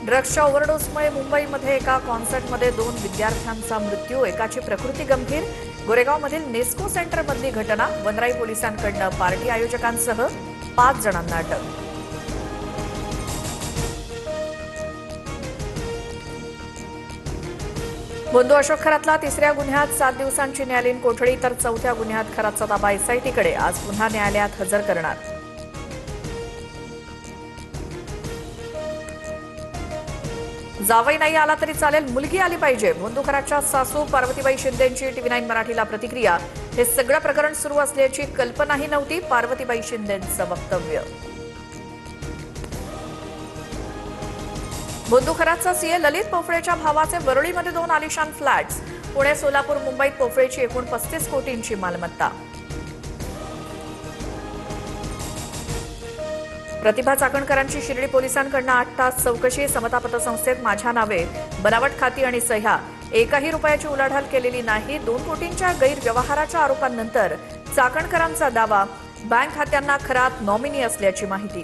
ड्रग्सच्या ओव्हरडोसमुळे मुंबईमध्ये एका कॉन्सर्टमध्ये 2 विद्यार्थ्यांचा मृत्यू, एकाची प्रकृती गंभीर। गोरेगावमधील नेस्को सेंटरमधली घटना, वनराई पोलिसांकडून पार्टी आयोजकांसह 5 जणांना अटक। बोंधू अशोक खरातला तिसऱ्या गुन्ह्यात 7 दिवसांची न्यायालयीन कोठडी, तर चौथ्या गुन्ह्यात खरातचा ताबा एसआयटीकडे, आज पुन्हा न्यायालयात हजर करणार। जावई नाही आला तरी चालेल, मुलगी आली पाहिजे, बोंधूखराच्या सासू पार्वतीबाई शिंदेंची TV9 मराठीला प्रतिक्रिया। हे सगळं प्रकरण सुरू असल्याची कल्पनाही नव्हती, पार्वतीबाई शिंदेंचं वक्तव्य। बोंधूखराचा सीए ललित पोफळेच्या भावाचे वरळीमध्ये 2 आलिशान फ्लॅट्स। पुणे, सोलापूर, मुंबईत पोफळेची एकूण 35 कोटींची मालमत्ता। प्रतिभा चाकणकरांची शिर्डी पोलिसांकडून 8 तास चौकशी, समता पतसंस्थेत माझ्या नावे बनावट खाती आणि सह्या, एकही रुपयाची उलाढाल केलेली नाही। 2 कोटींच्या गैरव्यवहाराच्या आरोपांनंतर चाकणकरांचा दावा, बँक खात्यांना खरात नॉमिनी असल्याची माहिती।